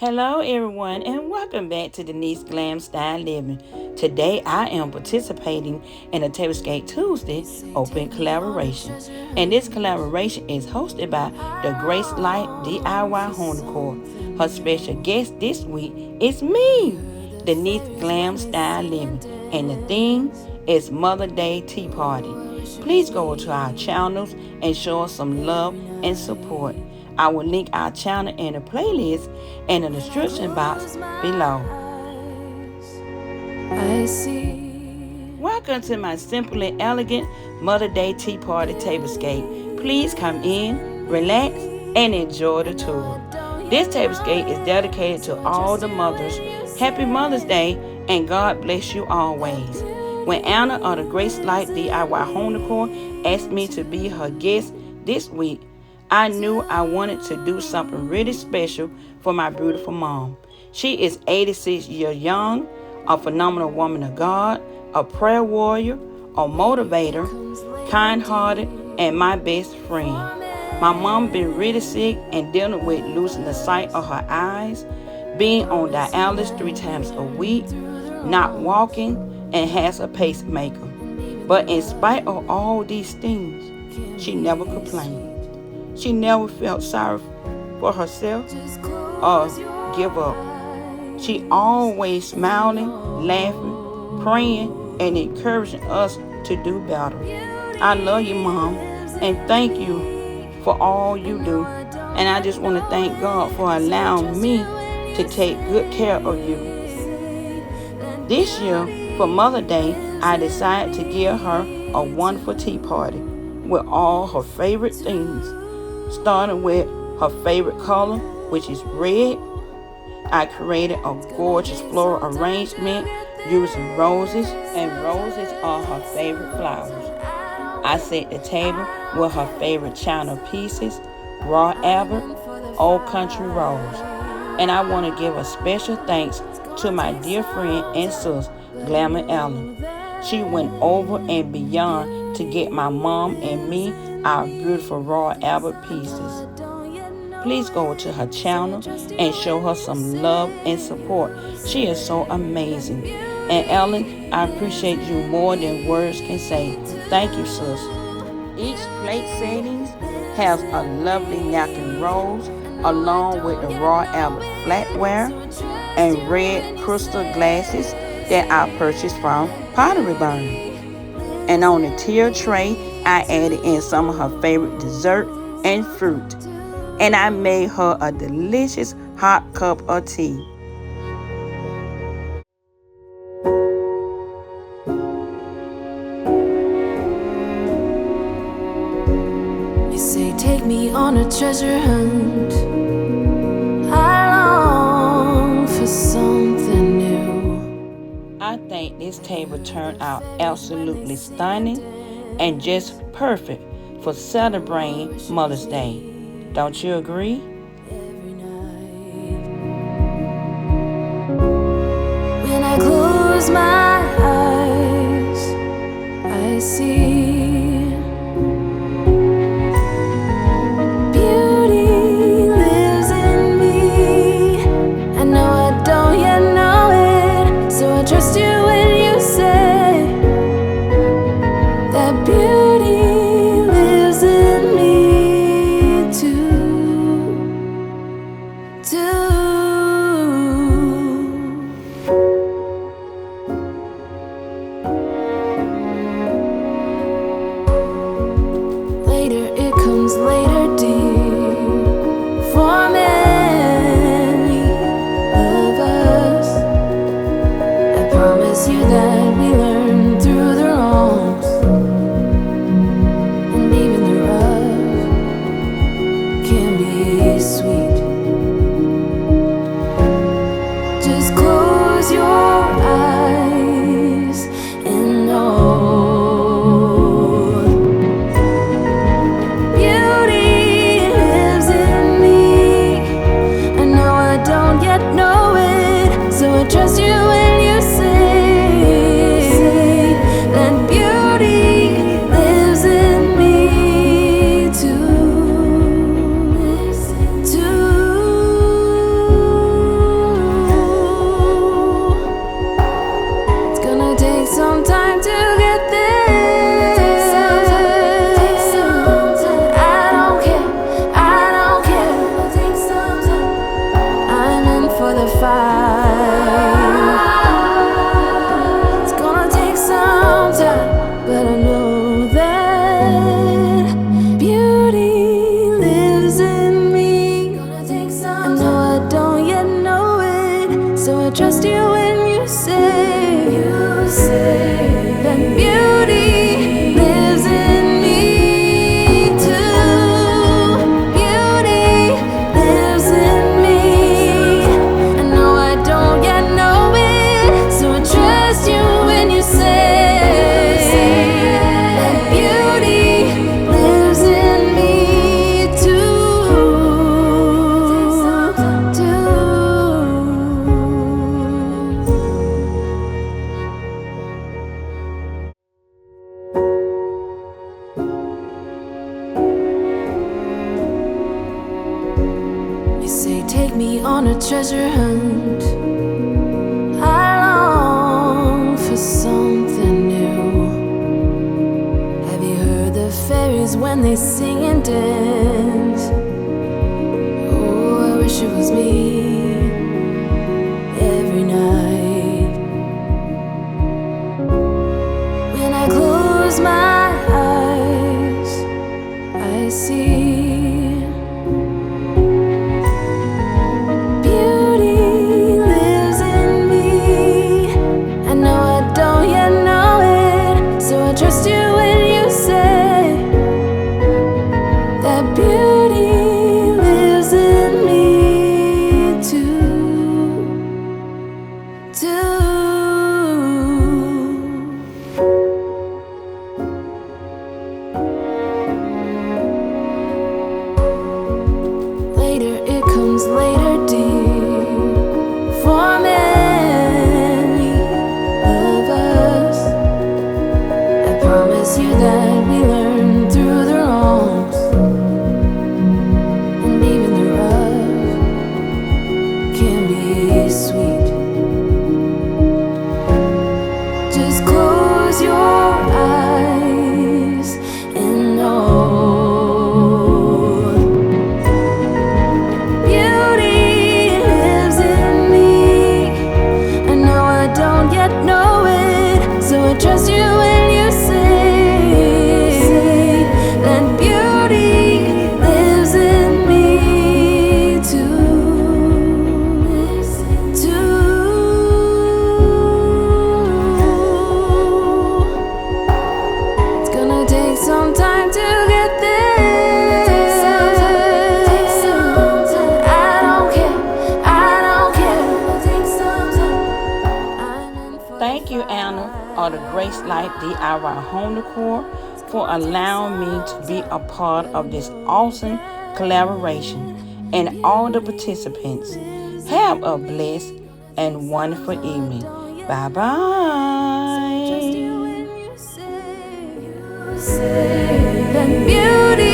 Hello everyone and welcome back to Denise Glam Style Living. Today I am participating in a Tablescape Tuesday open collaboration. And this collaboration is hosted by the Grace Light DIY Home Decor. Her special guest this week is me, Denise Glam Style Living. And the theme is Mother Day Tea Party. Please go to our channels and show us some love and support. I will link our channel in the playlist in the description box below. Welcome to my simple and elegant Mother Day Tea Party Tablescape. Please come in, relax, and enjoy the tour. This tablescape is dedicated to all the mothers. Happy Mother's Day, and God bless you always. When Anna of the Grace Light DIY Home Decor asked me to be her guest this week, I knew I wanted to do something really special for my beautiful mom. She is 86 years young, a phenomenal woman of God, a prayer warrior, a motivator, kind-hearted, and my best friend. My mom been really sick and dealing with losing the sight of her eyes, being on dialysis 3 times a week, not walking, and has a pacemaker. But in spite of all these things, she never complained. She never felt sorry for herself or give up. She always smiling, laughing, praying, and encouraging us to do better. I love you, Mom, and thank you for all you do. And I just want to thank God for allowing me to take good care of you. This year, for Mother's Day, I decided to give her a wonderful tea party with all her favorite things. Starting with her favorite color, which is red. I created a gorgeous floral arrangement using roses, and roses are her favorite flowers. I set the table with her favorite china pieces, raw Albert, Old Country Rose. And I want to give a special thanks to my dear friend and sis, Glam and Ellen. She went over and beyond to get my mom and me our beautiful raw Albert pieces. Please go to her channel and show her some love and support. She is so amazing. And Ellen, I appreciate you more than words can say. Thank you, sis. Each plate settings has a lovely napkin rose along with the raw Albert flatware and red crystal glasses that I purchased from Pottery Barn. And on the tier tray, I added in some of her favorite dessert and fruit. And I made her a delicious hot cup of tea. You say take me on a treasure hunt. I long for something new. I think this table turned out absolutely stunning and just perfect for celebrating Mother's Day. Don't you agree? When I close my eyes, I see beauty lives in me. I know I don't yet know it, so I trust you when you say that beauty lives in me too. Later it comes later, dear, for many of us. I promise you that we learn through the wrongs, and even the rough can be sweet. Just close your eyes and know beauty lives in me. I know I don't yet know it, so I trust you when you say that beauty lives in me too. for the fight. It's gonna take some time, but I know that beauty lives in me. I know I don't yet know it, so I trust you when you say that beauty lives in me too. Beauty lives in me. I know I don't yet know it, so I trust you when you say that beauty lives in me You say take me on a treasure hunt. I long for something new. Have you heard the fairies when they sing and dance? Oh, I wish it was me every night. When I close my eyes, I see trust you when you say that beauty lives in me too. Later it comes later, dear, for many of us. Promise you that we learn through the wrongs, and even the rough can be sweet. Just close your eyes and know beauty lives in me. I know I don't yet know it, so I trust you when you say that beauty lives in me too. It's gonna take some time to get there. I don't care. Thank you, Anna, of the Grace Light DIY Home Decor, for allowing me to be a part of this awesome collaboration, and all the participants. Have a blessed and wonderful evening. Bye-bye. That beauty